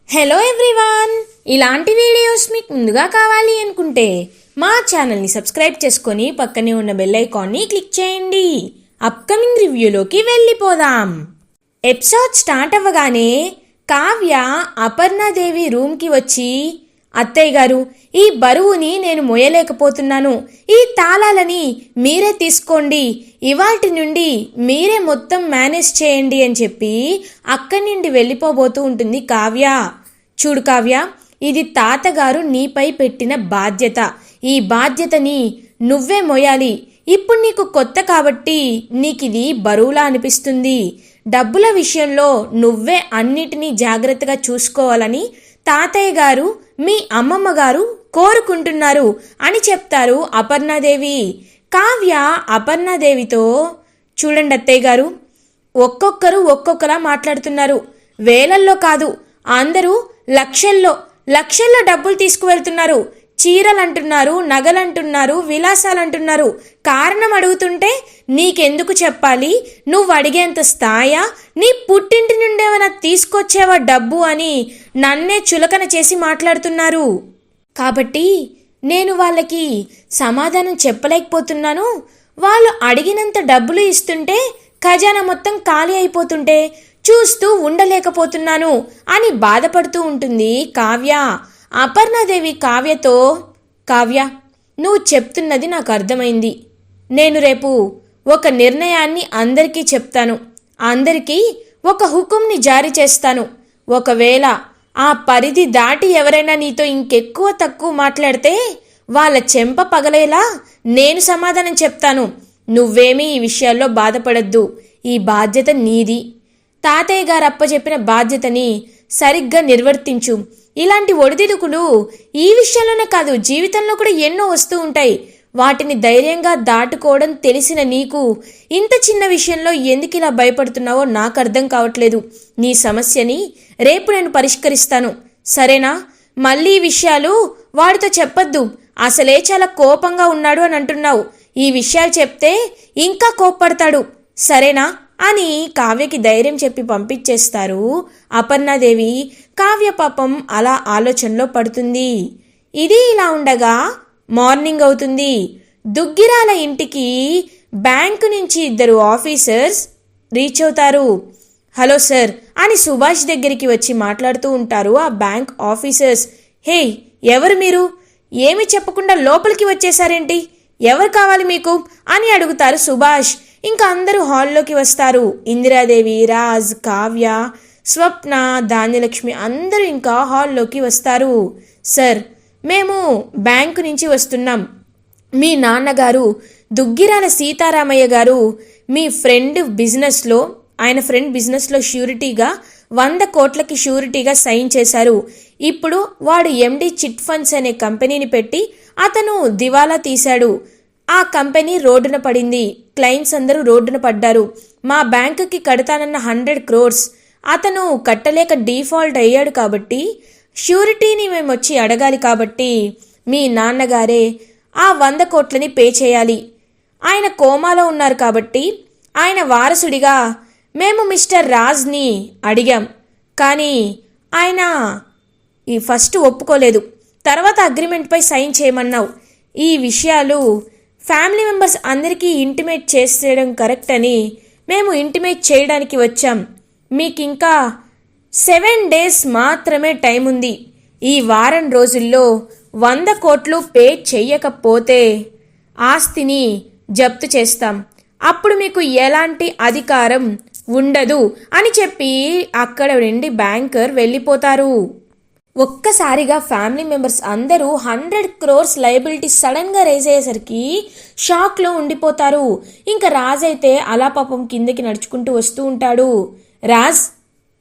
Hello everyone, ఇలాంటి videos మీకు ముందుగా కావాలి అనుకుంటే మా ఛానల్ని సబ్స్క్రైబ్ చేసుకొని పక్కనే ఉన్న బెల్ ఐకాన్ని క్లిక్ చేయండి. అప్కమింగ్ రివ్యూలోకి వెళ్ళిపోదాం. ఎపిసోడ్ స్టార్ట్ అవ్వగానే కావ్య అపర్ణాదేవి రూమ్కి వచ్చి, అత్తయ్య గారు, ఈ బరువుని నేను మోయలేకపోతున్నాను, ఈ తాళాలని మీరే తీసుకోండి, ఇవాటి నుండి మీరే మొత్తం మేనేజ్ చేయండి అని చెప్పి అక్కడి నుండి వెళ్ళిపోబోతూ ఉంటుంది కావ్య. చూడు కావ్య, ఇది తాతగారు నీపై పెట్టిన బాధ్యత, ఈ బాధ్యతని నువ్వే మోయాలి. ఇప్పుడు నీకు కొత్త కాబట్టి నీకిది బరువులా అనిపిస్తుంది. డబ్బుల విషయంలో నువ్వే అన్నిటినీ జాగ్రత్తగా చూసుకోవాలని తాతయ్య గారు, మీ అమ్మమ్మ గారు కోరుకుంటున్నారు అని చెప్తారు అపర్ణాదేవి. కావ్య అపర్ణాదేవితో, చూడండి అత్తయ్య గారు, ఒక్కొక్కరు ఒక్కొక్కలా మాట్లాడుతున్నారు. వేలల్లో కాదు, అందరూ లక్షల్లో డబ్బులు తీసుకువెళ్తున్నారు. చీరలంటున్నారు, నగలంటున్నారు, విలాసాలంటున్నారు. కారణం అడుగుతుంటే నీకెందుకు చెప్పాలి? నువ్వు అడిగేంత స్థాయా? నీ పుట్టింటి నుండేమైనా తీసుకొచ్చేవా డబ్బు అని నన్నే చులకన చేసి మాట్లాడుతున్నారు. కాబట్టి నేను వాళ్ళకి సమాధానం చెప్పలేకపోతున్నాను. వాళ్ళు అడిగినంత డబ్బులు ఇస్తుంటే ఖజానా మొత్తం ఖాళీ అయిపోతుంటే చూస్తూ ఉండలేకపోతున్నాను అని బాధపడుతూ ఉంటుంది కావ్య. అపర్ణాదేవి కావ్యతో, కావ్య, నువ్వు చెప్తున్నది నాకు అర్థమైంది. నేను రేపు ఒక నిర్ణయాన్ని అందరికీ చెప్తాను, అందరికీ ఒక హుకుంని జారీ చేస్తాను. ఒకవేళ ఆ పరిధి దాటి ఎవరైనా నీతో ఇంకెక్కువ తక్కువ మాట్లాడితే వాళ్ళ చెంప పగలేలా నేను సమాధానం చెప్తాను. నువ్వేమీ ఈ విషయాల్లో బాధపడద్దు. ఈ బాధ్యత నీది. తాతయ్య గారు అప్పచెప్పిన బాధ్యతని సరిగ్గా నిర్వర్తించు. ఇలాంటి ఒడిదుడుకులు ఈ విషయంలోనే కాదు, జీవితంలో కూడా ఎన్నో వస్తూ ఉంటాయి. వాటిని ధైర్యంగా దాటుకోవడం తెలిసిన నీకు ఇంత చిన్న విషయంలో ఎందుకు ఇలా భయపడుతున్నావో నాకు అర్థం కావట్లేదు. నీ సమస్యని రేపు నేను పరిష్కరిస్తాను, సరేనా? మళ్ళీ ఈ విషయాలు వాడితో చెప్పొద్దు. అసలే చాలా కోపంగా ఉన్నాడు అని అంటున్నావు. ఈ విషయాలు చెప్తే ఇంకా కోప్పడతాడు, సరేనా అని కావ్యకి ధైర్యం చెప్పి పంపించేస్తారు అపర్ణాదేవి. కావ్య పాపం అలా ఆలోచనలో పడుతుంది. ఇది ఇలా ఉండగా మార్నింగ్ అవుతుంది. దుగ్గిరాల ఇంటికి బ్యాంకు నుంచి 2 ఆఫీసర్స్ రీచ్ అవుతారు. హలో సార్ అని సుభాష్ దగ్గరికి వచ్చి మాట్లాడుతూ ఉంటారు ఆ బ్యాంక్ ఆఫీసర్స్. హే, ఎవరు మీరు? ఏమి చెప్పకుండా లోపలికి వచ్చేసారేంటి? ఎవరు కావాలి మీకు అని అడుగుతారు సుభాష్. ఇంకా అందరూ హాల్లోకి వస్తారు. ఇందిరాదేవి, రాజ్, కావ్య, స్వప్న, ధాన్యలక్ష్మి అందరూ ఇంకా హాల్లోకి వస్తారు. సార్, మేము బ్యాంకు నుంచి వస్తున్నాం. మీ నాన్నగారు దుగ్గిరాల సీతారామయ్య గారు మీ ఆయన ఫ్రెండ్ బిజినెస్లో ష్యూరిటీగా 100 కోట్లకి ష్యూరిటీగా సైన్ చేశారు. ఇప్పుడు వాడు ఎండి చిట్ ఫండ్స్ అనే కంపెనీని పెట్టి అతను దివాలా తీశాడు. ఆ కంపెనీ రోడ్డున పడింది. క్లయింట్స్ అందరూ రోడ్డున పడ్డారు. మా బ్యాంకుకి కడతానన్న 100 crores అతను కట్టలేక డిఫాల్ట్ అయ్యాడు. కాబట్టి ష్యూరిటీని మేము వచ్చి అడగాలి. కాబట్టి మీ నాన్నగారే ఆ 100 కోట్లని పే చేయాలి. ఆయన కోమాలో ఉన్నారు కాబట్టి ఆయన వారసుడిగా మేము మిస్టర్ రాజ్ని అడిగాం. కానీ ఆయన ఫస్ట్ ఒప్పుకోలేదు. తర్వాత అగ్రిమెంట్పై సైన్ చేయమన్నావు. ఈ విషయాలు ఫ్యామిలీ మెంబర్స్ అందరికీ ఇంటిమేట్ చేసేయడం కరెక్ట్ అని మేము ఇంటిమేట్ చేయడానికి వచ్చాం. మీకు ఇంకా 7 days మాత్రమే టైం ఉంది. ఈ వారం రోజుల్లో 100 కోట్లు పే చెయ్యకపోతే ఆస్తిని జప్తు చేస్తాం. అప్పుడు మీకు ఎలాంటి అధికారం ఉండదు అని చెప్పి అక్కడ నుండి బ్యాంకర్ వెళ్ళిపోతారు. ఒక్కసారిగా ఫ్యామిలీ మెంబర్స్ అందరూ 100 crores లయబిలిటీ సడన్గా రేజ్ అయ్యేసరికి షాక్లో ఉండిపోతారు. ఇంకా రాజ్ అయితే అలా పాపం కిందకి నడుచుకుంటూ వస్తూ ఉంటాడు. రాజ్,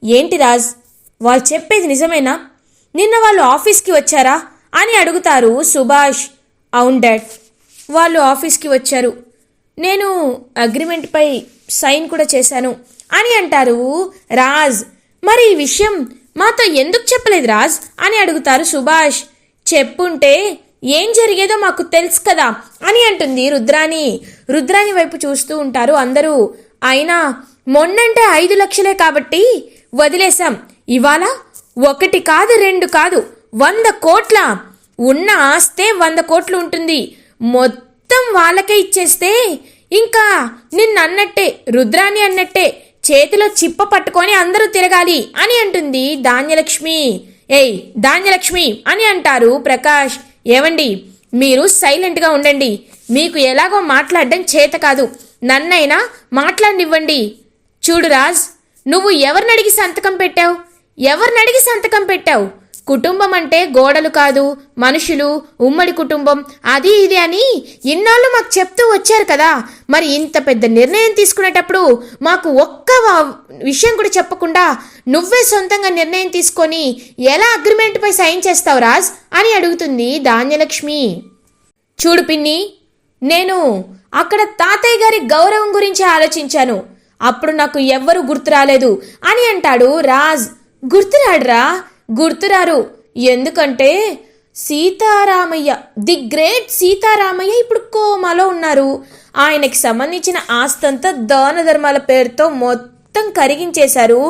ఏంటి రాజ్, వాళ్ళు చెప్పేది నిజమేనా? నిన్న వాళ్ళు ఆఫీస్కి వచ్చారా అని అడుగుతారు సుభాష్. అవును డాడ్, వాళ్ళు ఆఫీస్కి వచ్చారు. నేను అగ్రిమెంట్పై సైన్ కూడా చేశాను అని అంటారు రాజ్. మరి ఈ విషయం మాతో ఎందుకు చెప్పలేదు రాజ్ అని అడుగుతారు సుభాష్. చెప్పుంటే ఏం జరిగేదో మాకు తెలుసు కదా అని అంటుంది రుద్రాణి. రుద్రాణి వైపు చూస్తూ ఉంటారు అందరూ. అయినా మొన్నంటే 5 లక్షలే కాబట్టి వదిలేశాం. ఇవాళ ఒకటి కాదు, రెండు కాదు, 100 కోట్ల. ఉన్న ఆస్తే 100 కోట్లు ఉంటుంది. మొత్తం వాళ్ళకే ఇచ్చేస్తే ఇంకా నిన్నన్నట్టే, రుద్రాని అన్నట్టే చేతిలో చిప్ప పట్టుకొని అందరూ తిరగాలి అని అంటుంది ధాన్యలక్ష్మి. ఏయ్ ధాన్యలక్ష్మి అని అంటారు ప్రకాష్. ఏవండి, మీరు సైలెంట్గా ఉండండి. మీకు ఎలాగో మాట్లాడడం చేత కాదు, నన్నైనా మాట్లాడనివ్వండి. చూడు రాజ్, నువ్వు ఎవరినడిగి సంతకం పెట్టావు? కుటుంబం అంటే గోడలు కాదు, మనుషులు, ఉమ్మడి కుటుంబం, అది ఇది అని ఇన్నాళ్ళు మాకు చెప్తూ వచ్చారు కదా. మరి ఇంత పెద్ద నిర్ణయం తీసుకునేటప్పుడు మాకు ఒక్క విషయం కూడా చెప్పకుండా నువ్వే సొంతంగా నిర్ణయం తీసుకొని ఎలా అగ్రిమెంట్పై సైన్ చేస్తావు రాజ్ అని అడుగుతుంది ధాన్యలక్ష్మి. చూడు పిన్ని, నేను అక్కడ తాతయ్య గారి గౌరవం గురించి ఆలోచించాను. అప్పుడు నాకు ఎవ్వరూ గుర్తు రాలేదు అని అంటాడు రాజ్. గుర్తురారు. ఎందుకంటే సీతారామయ్య, ది గ్రేట్ సీతారామయ్య ఇప్పుడు కోమాలో ఉన్నారు. ఆయనకి సంబంధించిన ఆస్తంతా దాన ధర్మాల పేరుతో మొత్తం కరిగించేశారు.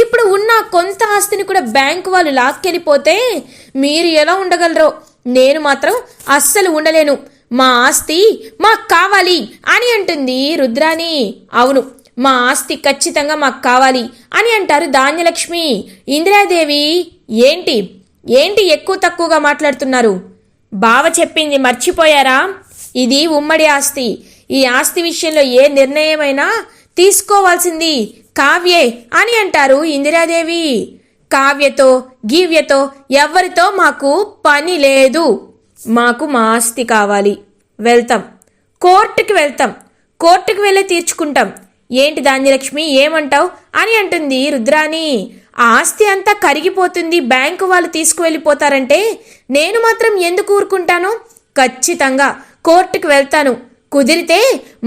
ఇప్పుడు ఉన్న కొంత ఆస్తిని కూడా బ్యాంకు వాళ్ళు లాక్కెళ్ళిపోతే మీరు ఎలా ఉండగలరో, నేను మాత్రం అస్సలు ఉండలేను. మా ఆస్తి మాకు కావాలి అని అంటుంది రుద్రాని. అవును, మా ఆస్తి ఖచ్చితంగా మాకు కావాలి అని అంటారు ధాన్యలక్ష్మి. ఇందిరాదేవి, ఏంటి ఎక్కువ తక్కువగా మాట్లాడుతున్నారు? బావ చెప్పింది మర్చిపోయారా? ఇది ఉమ్మడి ఆస్తి. ఈ ఆస్తి విషయంలో ఏ నిర్ణయమైనా తీసుకోవాల్సింది కావ్యే అని అంటారు ఇందిరాదేవి. కావ్యతో గీవ్యతో ఎవరితో మాకు పని లేదు. మాకు మా ఆస్తి కావాలి. కోర్టుకి వెళ్ళి తీర్చుకుంటాం. ఏంటి ధాన్యలక్ష్మి, ఏమంటావు అని అంటుంది రుద్రాని. ఆస్తి అంతా కరిగిపోతుంది, బ్యాంకు వాళ్ళు తీసుకువెళ్ళిపోతారంటే నేను మాత్రం ఎందుకు ఊరుకుంటాను? ఖచ్చితంగా కోర్టుకు వెళ్తాను. కుదిరితే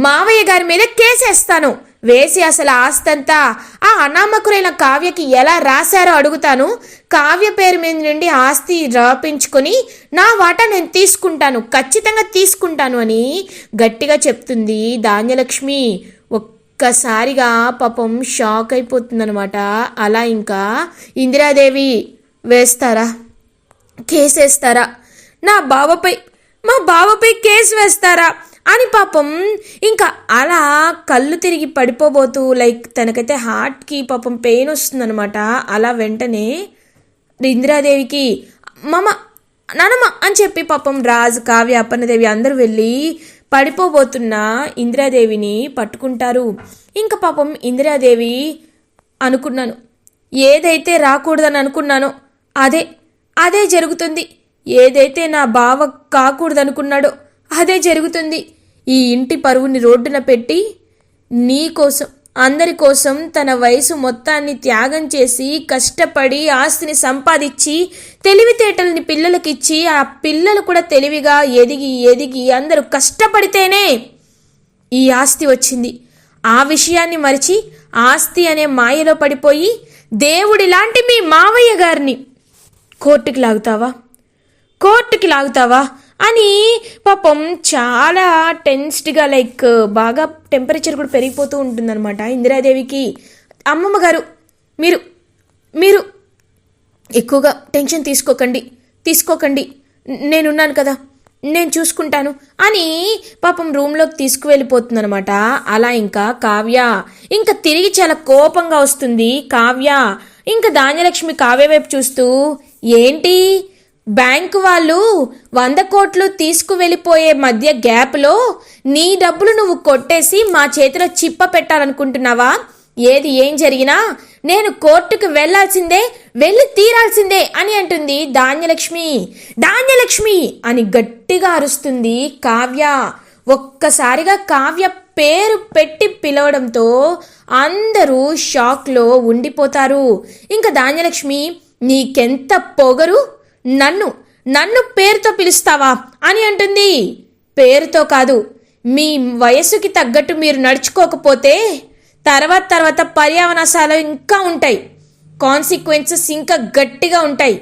మావయ్య గారి మీద కేసేస్తాను. వేసి అసలు ఆస్తంతా ఆ అనామకురైన కావ్యకి ఎలా రాశారో అడుగుతాను. కావ్య పేరు మీద నుండి ఆస్తి రాపించుకొని నా వాటా నేను తీసుకుంటాను, ఖచ్చితంగా తీసుకుంటాను అని గట్టిగా చెప్తుంది ధాన్యలక్ష్మి. ఒక్కసారిగా పాపం షాక్ అయిపోతుందనమాట. అలా ఇంకా ఇందిరాదేవి, కేసేస్తారా? మా బావపై కేసు వేస్తారా అని పాపం ఇంకా అలా కళ్ళు తిరిగి పడిపోబోతూ, తనకైతే హార్ట్కి పాపం పెయిన్ వస్తుందనమాట. అలా వెంటనే ఇందిరాదేవికి నానమ్మ అని చెప్పి పాపం రాజు, కావ్య, అప్పన్నదేవి అందరూ వెళ్ళి పడిపోబోతున్న ఇందిరాదేవిని పట్టుకుంటారు. ఇంకా పాపం ఇందిరాదేవి, అనుకున్నాను, ఏదైతే రాకూడదని అనుకున్నానో అదే జరుగుతుంది. ఏదైతే నా బావ కాకూడదనుకున్నాడో అదే జరుగుతుంది. ఈ ఇంటి పరువుని రోడ్డున పెట్టి నీకోసం, అందరి కోసం తన వయసు మొత్తాన్ని త్యాగం చేసి కష్టపడి ఆస్తిని సంపాదించి తెలివితేటల్ని పిల్లలకిచ్చి ఆ పిల్లలు కూడా తెలివిగా ఎదిగి అందరూ కష్టపడితేనే ఈ ఆస్తి వచ్చింది. ఆ విషయాన్ని మరిచి ఆస్తి అనే మాయలో పడిపోయి దేవుడి లాంటి మీ మావయ్య గారిని కోర్టుకి లాగుతావా అని పాపం చాలా టెన్స్డ్గా బాగా టెంపరేచర్ కూడా పెరిగిపోతూ ఉంటుందన్నమాట ఇందిరాదేవికి. అమ్మమ్మ గారు, మీరు ఎక్కువగా టెన్షన్ తీసుకోకండి, నేనున్నాను కదా, నేను చూసుకుంటాను అని పాపం రూమ్లోకి తీసుకువెళ్ళిపోతుందనమాట. అలా ఇంకా కావ్య ఇంకా తిరిగి చాలా కోపంగా వస్తుంది కావ్య. ఇంకా ధాన్యలక్ష్మి కావ్య వైపు చూస్తూ, ఏంటి బ్యాంకు వాళ్ళు 100 కోట్లు తీసుకువెళ్ళిపోయే మధ్య గ్యాప్లో నీ డబ్బులు నువ్వు కొట్టేసి మా చేతిలో చిప్ప పెట్టాలనుకుంటున్నావా? ఏం జరిగినా నేను కోర్టుకు వెళ్ళి తీరాల్సిందే అని అంటుంది ధాన్యలక్ష్మి అని గట్టిగా అరుస్తుంది కావ్య. ఒక్కసారిగా కావ్య పేరు పెట్టి పిలవడంతో అందరూ షాక్లో ఉండిపోతారు. ఇంకా ధాన్యలక్ష్మి, నీకెంత పొగరు, నన్ను పేరుతో పిలుస్తావా అని అంటుంది. పేరుతో కాదు, మీ వయసుకి తగ్గట్టు మీరు నడుచుకోకపోతే తర్వాత పర్యావరణాలు ఇంకా ఉంటాయి, కాన్సిక్వెన్సెస్ ఇంకా గట్టిగా ఉంటాయి.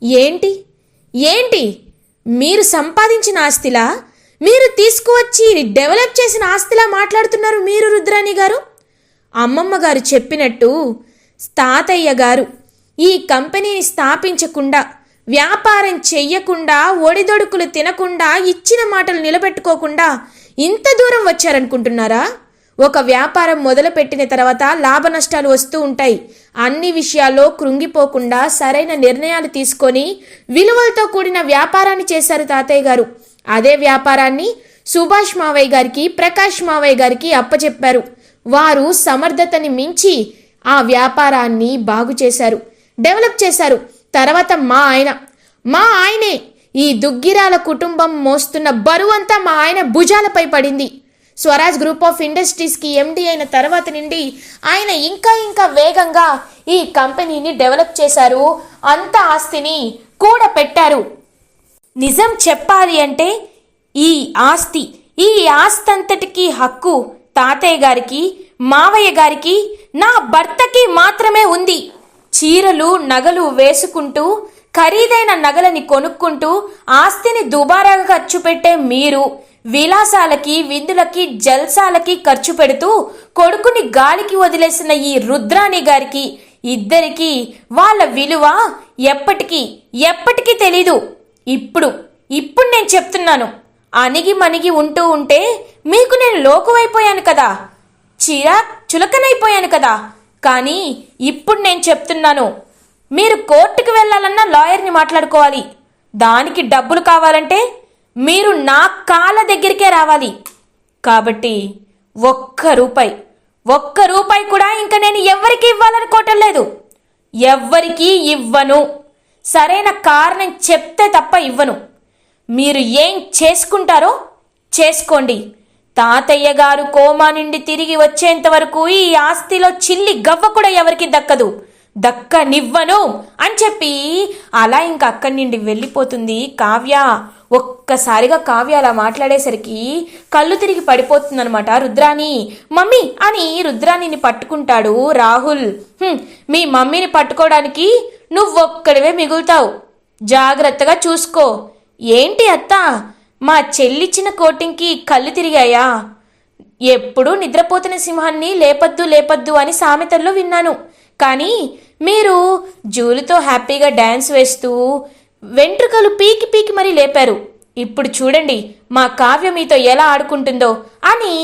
ఏంటి మీరు సంపాదించిన ఆస్తిలా, మీరు తీసుకువచ్చి డెవలప్ చేసిన ఆస్తిలా మాట్లాడుతున్నారు మీరు రుద్రాణి గారు? అమ్మమ్మ గారు చెప్పినట్టు తాతయ్య గారు ఈ కంపెనీని స్థాపించకుండా, వ్యాపారం చెయ్యకుండా, ఒడిదొడుకులు తినకుండా, ఇచ్చిన మాటలు నిలబెట్టుకోకుండా ఇంత దూరం వచ్చారనుకుంటున్నారా? ఒక వ్యాపారం మొదలుపెట్టిన తర్వాత లాభ నష్టాలు వస్తూ ఉంటాయి. అన్ని విషయాల్లో కృంగిపోకుండా సరైన నిర్ణయాలు తీసుకొని విలువలతో కూడిన వ్యాపారాన్ని చేశారు తాతయ్య గారు. అదే వ్యాపారాన్ని సుభాష్ మావయ్య గారికి, ప్రకాష్ మావయ్య గారికి అప్పచెప్పారు. వారు సమర్థతని మించి ఆ వ్యాపారాన్ని బాగు చేశారు, డెవలప్ చేశారు. తర్వాత మా ఆయనే ఈ దుగ్గిరాల కుటుంబం మోస్తున్న బరువంతా మా ఆయన భుజాలపై పడింది. స్వరాజ్ గ్రూప్ ఆఫ్ ఇండస్ట్రీస్కి ఎండి అయిన తర్వాత నుండి ఆయన ఇంకా వేగంగా ఈ కంపెనీని డెవలప్ చేశారు. అంత ఆస్తిని కూడా పెట్టారు. నిజం చెప్పాలి అంటే ఈ ఆస్తి అంతటికీ హక్కు తాతయ్య గారికి, మావయ్య గారికి, నా భర్తకి మాత్రమే ఉంది. చీరలు, నగలు వేసుకుంటూ, ఖరీదైన నగలని కొనుక్కుంటూ, ఆస్తిని దుబారాగా ఖర్చు పెట్టే మీరు విలాసాలకి, విందులకి, జల్సాలకి ఖర్చు పెడుతూ కొడుకుని గాలికి వదిలేసిన ఈ రుద్రాణి గారికి, ఇద్దరికి వాళ్ళ విలువ ఎప్పటికీ తెలీదు. ఇప్పుడు నేను చెప్తున్నాను. అణిగి మణిగి ఉంటే మీకు నేను లోకువైపోయాను కదా, చులకనైపోయాను కదా. కానీ ఇప్పుడు నేను చెప్తున్నాను, మీరు కోర్టుకు వెళ్ళాలన్నా లాయర్ని మాట్లాడుకోవాలి. దానికి డబ్బులు కావాలంటే మీరు నా కాళ్ళ దగ్గరికే రావాలి. కాబట్టి ఒక్క రూపాయి కూడా ఇంకా నేను ఎవ్వరికి ఇవ్వాలనుకోవటం లేదు. ఎవ్వరికీ ఇవ్వను. సరైన కారణం చెప్తే తప్ప ఇవ్వను. మీరు ఏం చేసుకుంటారో చేసుకోండి. తాతయ్య గారు కోమా నుండి తిరిగి వచ్చేంత వరకు ఈ ఆస్తిలో చిల్లి గవ్వ కూడా ఎవరికి దక్కనివ్వను అని చెప్పి అలా ఇంకా అక్కడి నుండి వెళ్ళిపోతుంది కావ్య. ఒక్కసారిగా కావ్య అలా మాట్లాడేసరికి కళ్ళు తిరిగి పడిపోతుందనమాట రుద్రాణి. మమ్మీ అని రుద్రాణిని పట్టుకుంటాడు రాహుల్. మీ మమ్మీని పట్టుకోవడానికి నువ్వొక్కడివే మిగులుతావు, జాగ్రత్తగా చూసుకో. ఏంటి అత్త, మా చెల్లిచ్చిన కోటింగ్కి కళ్ళు తిరిగాయా? ఎప్పుడూ నిద్రపోతున్న సింహాన్ని లేపద్దు అని సామెతల్లో విన్నాను. కానీ మీరు జూలుతో హ్యాపీగా డ్యాన్స్ వేస్తూ వెంట్రుకలు పీకి మరీ లేపారు. ఇప్పుడు చూడండి మా కావ్య మీతో ఎలా ఆడుకుంటుందో అని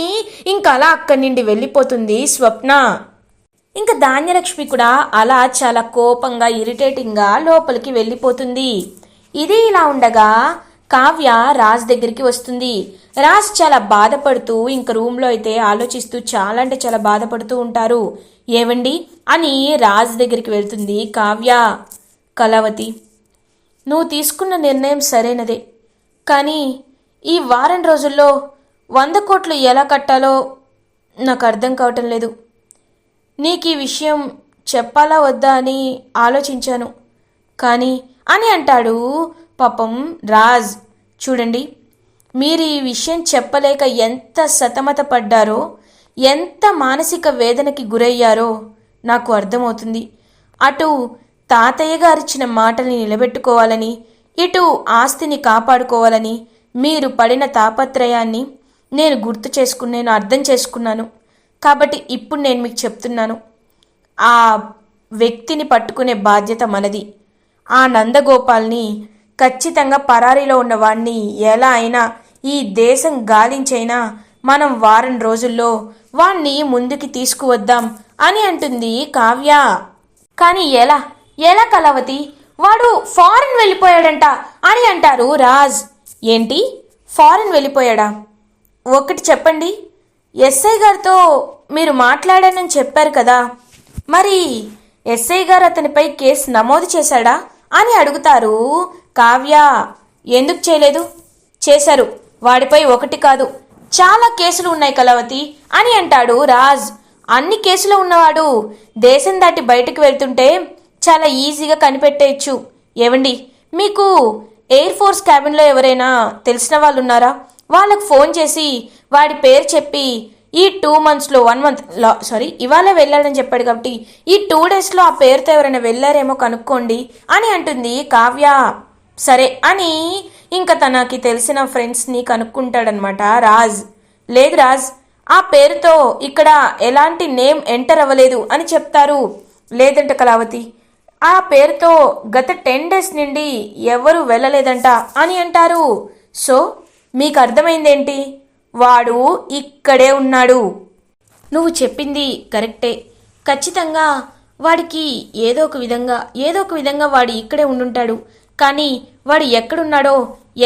ఇంకా అలా అక్కడి నుండి వెళ్ళిపోతుంది స్వప్న. ఇంకా ధాన్యలక్ష్మి కూడా అలా చాలా కోపంగా, ఇరిటేటింగ్గా లోపలికి వెళ్ళిపోతుంది. ఇది ఇలా ఉండగా కావ్య రాజ్ దగ్గరికి వస్తుంది. రాజ్ చాలా బాధపడుతూ ఇంక రూమ్లో అయితే ఆలోచిస్తూ చాలా అంటే చాలా బాధపడుతూ ఉంటారు. ఏవండి అని రాజ్ దగ్గరికి వెళ్తుంది కావ్య. కళావతి, నువ్వు తీసుకున్న నిర్ణయం సరైనదే, కానీ ఈ వారం రోజుల్లో 100 కోట్లు ఎలా కట్టాలో నాకు అర్థం కావటం లేదు. నీకు ఈ విషయం చెప్పాలా వద్దా అని ఆలోచించాను కానీ అని అంటాడు పాపం రాజ్. చూడండి, మీరు ఈ విషయం చెప్పలేక ఎంత సతమత పడ్డారో, ఎంత మానసిక వేదనకి గురయ్యారో నాకు అర్థమవుతుంది. అటు తాతయ్య గారిచ్చిన మాటల్ని నిలబెట్టుకోవాలని, ఇటు ఆస్తిని కాపాడుకోవాలని మీరు పడిన తాపత్రయాన్ని నేను అర్థం చేసుకున్నాను. కాబట్టి ఇప్పుడు నేను మీకు చెప్తున్నాను, ఆ వ్యక్తిని పట్టుకునే బాధ్యత మనది. ఆ నందగోపాల్ని ఖచ్చితంగా పరారీలో ఉన్నవాణ్ణి ఎలా అయినా ఈ దేశం గాలించైనా మనం వారం రోజుల్లో వాణ్ణి ముందుకి తీసుకువద్దాం అని అంటుంది కావ్య. కానీ ఎలా కళావతి, వాడు ఫారెన్ వెళ్ళిపోయాడంట అని అంటారు రాజ్. ఏంటి, ఫారెన్ వెళ్ళిపోయాడా? ఒకటి చెప్పండి, ఎస్ఐ గారితో మీరు మాట్లాడానని చెప్పారు కదా, మరి ఎస్ఐ గారు అతనిపై కేసు నమోదు చేశాడా అని అడుగుతారు కావ్య. ఎందుకు చేయలేదు? చేశారు. వాడిపై ఒకటి కాదు చాలా కేసులు ఉన్నాయి కళావతి అని అంటాడు రాజ్. అన్ని కేసులు ఉన్నవాడు దేశం దాటి బయటకు వెళ్తుంటే చాలా ఈజీగా కనిపెట్టేయచ్చు. ఏవండి, మీకు ఎయిర్ ఫోర్స్ క్యాబిన్లో ఎవరైనా తెలిసిన వాళ్ళు ఉన్నారా? వాళ్ళకు ఫోన్ చేసి వాడి పేరు చెప్పి ఈ 2 monthsలో 1 month ఇవాళ వెళ్ళాడని చెప్పాడు కాబట్టి ఈ 2 daysలో ఆ పేరుతో ఎవరైనా వెళ్ళారేమో కనుక్కోండి అని అంటుంది కావ్య. సరే అని ఇంకా తనకి తెలిసిన ఫ్రెండ్స్ని కనుక్కుంటాడనమాట రాజ్. లేదు రాజ్, ఆ పేరుతో ఇక్కడ ఎలాంటి నేమ్ ఎంటర్ అవ్వలేదు అని చెప్తారు. లేదంటే కళావతి, ఆ పేరుతో గత 10 డేస్ నుండి ఎవరు వెళ్ళలేదంట అని అంటారు. సో మీకు అర్థమైందేంటి? వాడు ఇక్కడే ఉన్నాడు. నువ్వు చెప్పింది కరెక్టే. ఖచ్చితంగా వాడికి ఏదో ఒక విధంగా వాడు ఇక్కడే ఉండుంటాడు. కానీ వాడు ఎక్కడున్నాడో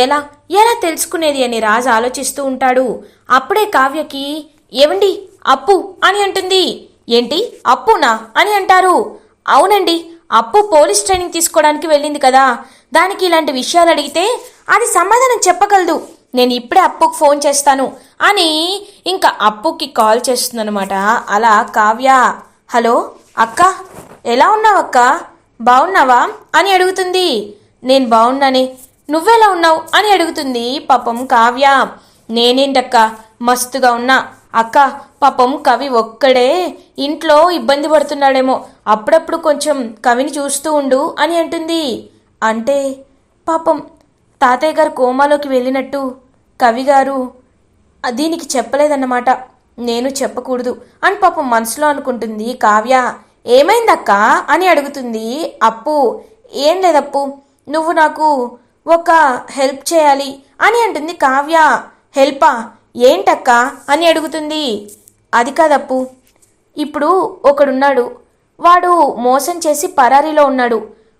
ఎలా ఎలా తెలుసుకునేది అని రాజు ఆలోచిస్తూ ఉంటాడు. అప్పుడే కావ్యకి ఏవండి అప్పు అని అంటుంది. ఏంటి అప్పునా అని అంటారు. అవునండి, అప్పు పోలీస్ ట్రైనింగ్ తీసుకోవడానికి వెళ్ళింది కదా, దానికి ఇలాంటి విషయాలు అడిగితే అది సమాధానం చెప్పగలదు. నేను ఇప్పుడే అప్పుకి ఫోన్ చేస్తాను అని ఇంకా అప్పుకి కాల్ చేస్తుందనమాట. అలా కావ్య, హలో అక్క, ఎలా ఉన్నావు అక్క, బాగున్నావా అని అడుగుతుంది. నేను బాగున్నానే, నువ్వెలా ఉన్నావు అని అడుగుతుంది పాపం కావ్య. నేనేంటక్క మస్తుగా ఉన్నా అక్క, పాపం కవి ఒక్కడే ఇంట్లో ఇబ్బంది పడుతున్నాడేమో, అప్పుడప్పుడు కొంచెం కవిని చూస్తూ ఉండు అని అంటుంది. అంటే పాపం తాతయ్య గారు కోమాలోకి వెళ్ళినట్టు కవి గారు దీనికి చెప్పలేదన్నమాట. నేను చెప్పకూడదు అని పాపం మనసులో అనుకుంటుంది కావ్య. ఏమైందక్క అని అడుగుతుంది అప్పు. ఏం లేదప్పు, నువ్వు నాకు ఒక హెల్ప్ చేయాలి అని అంటుంది కావ్య. హెల్పా? ఏంటక్క అని అడుగుతుంది. అది కాదప్పు, ఇప్పుడు ఒకడున్నాడు, వాడు మోసం చేసి పరారీలో ఉన్నాడు.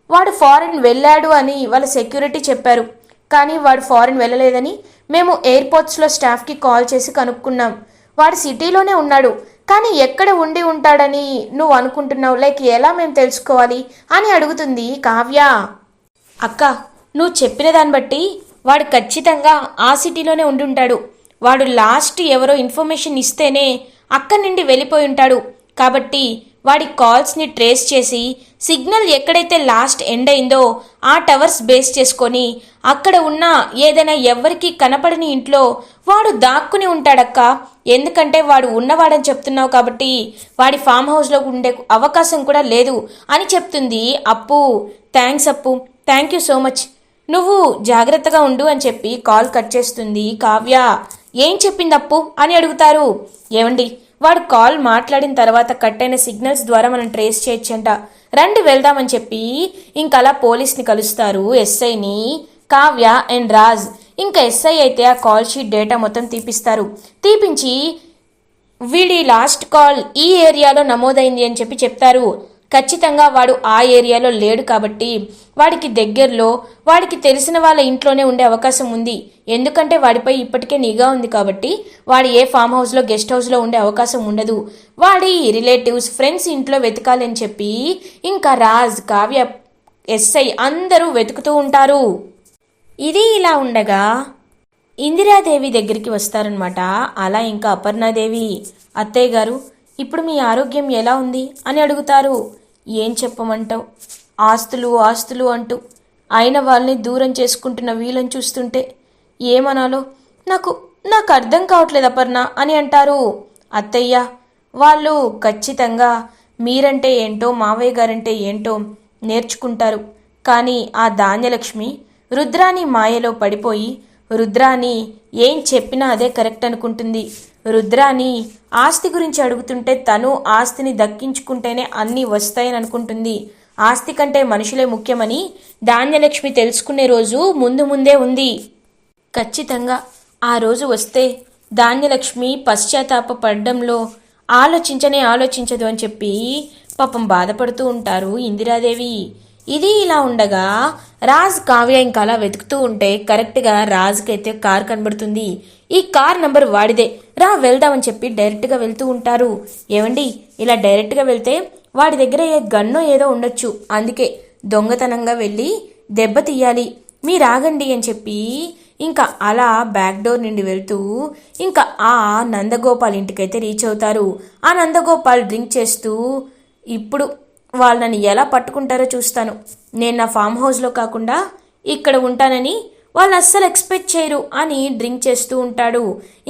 వాడు ఫారెన్ వెళ్ళాడు అని వాళ్ళ సెక్యూరిటీ చెప్పారు. కానీ వాడు ఫారెన్ వెళ్ళలేదని మేము ఎయిర్పోర్ట్స్లో స్టాఫ్కి కాల్ చేసి కనుక్కున్నాం. వాడు సిటీలోనే ఉన్నాడు, కానీ ఎక్కడ ఉండి ఉంటాడని నువ్వు అనుకుంటున్నావు, లైక్ ఎలా మేము తెలుసుకోవాలి అని అడుగుతుంది కావ్య. అక్క, నువ్వు చెప్పిన దాన్ని బట్టి వాడు ఖచ్చితంగా ఆ సిటీలోనే ఉండి ఉంటాడు. వాడు లాస్ట్ ఎవరో ఇన్ఫర్మేషన్ ఇస్తేనే అక్కడి నుండి వెళ్ళిపోయి ఉంటాడు. కాబట్టి వాడి కాల్స్ని ట్రేస్ చేసి సిగ్నల్ ఎక్కడైతే లాస్ట్ ఎండ్ అయిందో ఆ టవర్స్ బేస్ చేసుకొని అక్కడ ఉన్న ఏదైనా ఎవరికి కనపడని ఇంట్లో వాడు దాక్కుని ఉంటాడక్క. ఎందుకంటే వాడు ఉన్నవాడని చెప్తున్నావు కాబట్టి వాడి ఫామ్ హౌస్లో ఉండే అవకాశం కూడా లేదు అని చెప్తుంది అప్పు. థ్యాంక్స్ అప్పు, థ్యాంక్ యూ సో మచ్, నువ్వు జాగ్రత్తగా ఉండు అని చెప్పి కాల్ కట్ చేస్తుంది కావ్య. ఏం చెప్పింది అప్పు అని అడుగుతారు. ఏమండి, వాడు కాల్ మాట్లాడిన తర్వాత కట్ అయిన సిగ్నల్స్ ద్వారా మనం ట్రేస్ చేయొచ్చంట, రండి వెళ్దామని చెప్పి ఇంకలా పోలీస్ని కలుస్తారు, ఎస్ఐని, కావ్య అండ్ రాజ్. ఇంకా ఎస్ఐ అయితే ఆ కాల్ షీట్ డేటా మొత్తం తీపిస్తారు. తీపించి వీడి లాస్ట్ కాల్ ఈ ఏరియాలో నమోదైంది అని చెప్పి చెప్తారు. ఖచ్చితంగా వాడు ఆ ఏరియాలో లేడు కాబట్టి వాడికి దగ్గరలో వాడికి తెలిసిన వాళ్ళ ఇంట్లోనే ఉండే అవకాశం ఉంది. ఎందుకంటే వాడిపై ఇప్పటికే నిఘా ఉంది కాబట్టి వాడు ఏ ఫామ్ హౌస్లో గెస్ట్ హౌస్లో ఉండే అవకాశం ఉండదు. వాడి రిలేటివ్స్ ఫ్రెండ్స్ ఇంట్లో వెతకాలని చెప్పి ఇంకా రాజ్, కావ్య, ఎస్ఐ అందరూ వెతుకుతూ ఉంటారు. ఇది ఇలా ఉండగా ఇందిరాదేవి దగ్గరికి వస్తారనమాట. అలా ఇంకా అపర్ణాదేవి, అత్తయ్య గారు ఇప్పుడు మీ ఆరోగ్యం ఎలా ఉంది అని అడుగుతారు. ఏం చెప్పమంటావు, ఆస్తులు ఆస్తులు అంటూ అయిన వాళ్ళని దూరం చేసుకుంటున్న వీళ్ళని చూస్తుంటే ఏమనాలో నాకు అర్థం కావట్లేదు అపర్ణ అని అంటారు. అత్తయ్య, వాళ్ళు ఖచ్చితంగా మీరంటే ఏంటో మావయ్య గారంటే ఏంటో నేర్చుకుంటారు. కానీ ఆ ధాన్యలక్ష్మి రుద్రాని మాయలో పడిపోయి రుద్రాని ఏం చెప్పినా అదే కరెక్ట్ అనుకుంటుంది. రుద్రాని ఆస్తి గురించి అడుగుతుంటే తను ఆస్తిని దక్కించుకుంటేనే అన్నీ వస్తాయని అనుకుంటుంది. ఆస్తి కంటే మనుషులే ముఖ్యమని ధాన్యలక్ష్మి తెలుసుకునే రోజు ముందే ఉంది. ఖచ్చితంగా ఆ రోజు వస్తే ధాన్యలక్ష్మి పశ్చాత్తాప పడడంలో ఆలోచించదు అని చెప్పి పాపం బాధపడుతూ ఉంటారు ఇందిరాదేవి. ఇది ఇలా ఉండగా రాజ్, కావ్య ఇంకా అలా వెతుకుతూ ఉంటే కరెక్ట్గా రాజ్కి అయితే కార్ కనబడుతుంది. ఈ కార్ నంబర్ వాడిదే, రా వెళ్దామని చెప్పి డైరెక్ట్గా వెళ్తూ ఉంటారు. ఏమండి, ఇలా డైరెక్ట్గా వెళ్తే వాడి దగ్గర ఏ గన్నో ఏదో ఉండొచ్చు, అందుకే దొంగతనంగా వెళ్ళి దెబ్బ తీయాలి, మీరు ఆగండి అని చెప్పి ఇంకా అలా బ్యాక్ డోర్ నుండి వెళ్తూ ఇంకా ఆ నందగోపాల్ ఇంటికైతే రీచ్ అవుతారు. ఆ నందగోపాల్ డ్రింక్ చేస్తూ, ఇప్పుడు వాళ్ళని ఎలా పట్టుకుంటారో చూస్తాను, నేను నా ఫామ్ హౌస్లో కాకుండా ఇక్కడ ఉంటానని వాళ్ళు అస్సలు ఎక్స్పెక్ట్ చేయరు అని డ్రింక్ చేస్తూ ఉంటాడు.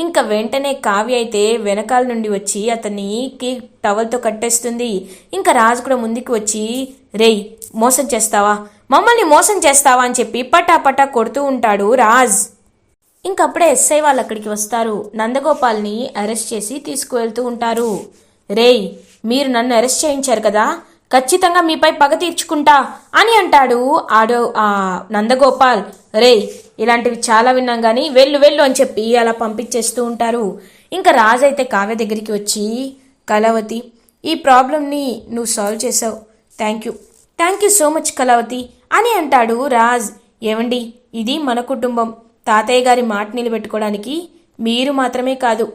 ఇంకా వెంటనే కావ్య అయితే వెనకాల నుండి వచ్చి అతనికి టవల్తో కట్టేస్తుంది. ఇంకా రాజు కూడా ముందుకు వచ్చి, రేయ్ మోసం చేస్తావా, మమ్మల్ని మోసం చేస్తావా అని చెప్పి పటాపటా కొడుతూ ఉంటాడు రాజ్. ఇంకప్పుడే ఎస్ఐ వాళ్ళు అక్కడికి వస్తారు. నందగోపాల్ని అరెస్ట్ చేసి తీసుకువెళ్తూ ఉంటారు. రేయ్, మీరు నన్ను అరెస్ట్ చేయించారు కదా, ఖచ్చితంగా మీపై పగ తీర్చుకుంటా అని అంటాడు ఆ నందగోపాల్. రేయ్, ఇలాంటివి చాలా విన్నాం కానీ వెళ్ళు వెళ్ళు అని చెప్పి అలా పంపించేస్తూ ఉంటారు. ఇంకా రాజు అయితే కావ్య దగ్గరికి వచ్చి, కళావతి, ఈ ప్రాబ్లంని నువ్వు సాల్వ్ చేసావు, thank you so much Kalavathi అని అంటాడు రాజ్. ఏమండి, ఇది మన కుటుంబం, తాతయ్య గారి మాట నిలబెట్టుకోవడానికి మీరు మాత్రమే కాదు,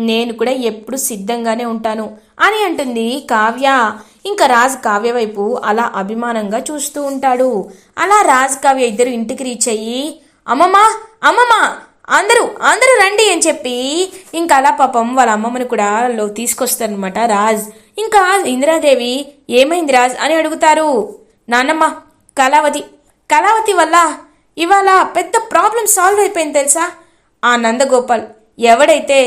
నేను కూడా ఎప్పుడు సిద్ధంగానే ఉంటాను అని అంటుంది కావ్య. ఇంకా రాజ్ కావ్య వైపు అలా అభిమానంగా చూస్తూ ఉంటాడు. అలా రాజ్ కావ్య ఇద్దరు ఇంటికి రీచ్ అయ్యి, అమ్మమ్మా అమ్మమ్మ, అందరూ రండి అని చెప్పి ఇంకా అలా పాపం వాళ్ళ అమ్మమ్మని కూడా తీసుకొస్తారనమాట రాజ్. ఇంకా ఇందిరాదేవి, ఏమైంది రాజ్ అని అడుగుతారు. నాన్నమ్మ, కళావతి వల్ల ఇవాళ పెద్ద ప్రాబ్లం సాల్వ్ అయిపోయింది తెలుసా. ఆ నందగోపాల్ ఎవడైతే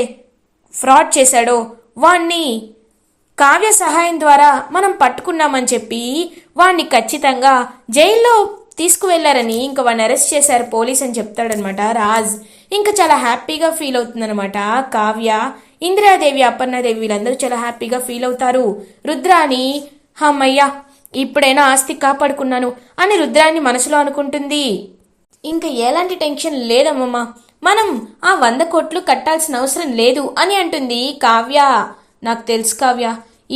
ఫ్రాడ్ చేశాడో వాణ్ణి కావ్య సహాయం ద్వారా మనం పట్టుకున్నామని చెప్పి వాణ్ణి ఖచ్చితంగా జైల్లో తీసుకువెళ్లారని ఇంకా వాడిని అరెస్ట్ చేశారు పోలీస్ అని చెప్తాడనమాట రాజ్. ఇంకా చాలా హ్యాపీగా ఫీల్ అవుతుందనమాట కావ్య. ఇందిరాదేవి, అపర్ణాదేవి వీళ్ళందరూ చాలా హ్యాపీగా ఫీల్ అవుతారు. రుద్రాని, అమ్మయ్యా ఇప్పుడైనా ఆస్తి కాపాడుకున్నాను అని రుద్రాని మనసులో అనుకుంటుంది. ఇంకా ఎలాంటి టెన్షన్ లేదమ్మమ్మ, మనం ఆ 100 కోట్లు కట్టాల్సిన అవసరం లేదు అని అంటుంది కావ్య. నాకు తెలుసు కావ్య,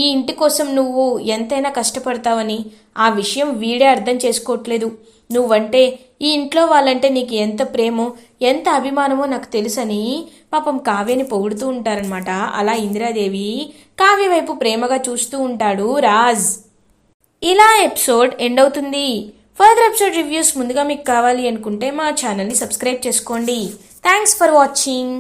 ఈ ఇంటి కోసం నువ్వు ఎంతైనా కష్టపడతావని. ఆ విషయం వీడే అర్థం చేసుకోవట్లేదు. నువ్వంటే, ఈ ఇంట్లో వాళ్ళంటే నీకు ఎంత ప్రేమో ఎంత అభిమానమో నాకు తెలుసని పాపం కావ్యని పొగుడుతూ ఉంటారనమాట. అలా ఇందిరాదేవి కావ్య వైపు ప్రేమగా చూస్తూ ఉంటాడు రాజ్. ఇలా ఎపిసోడ్ ఎండ్ అవుతుంది. ఫర్దర్ ఎపిసోడ్ రివ్యూస్ ముందుగా మీకు కావాలి అనుకుంటే మా ఛానల్ని సబ్స్క్రైబ్ చేసుకోండి. Thanks for watching.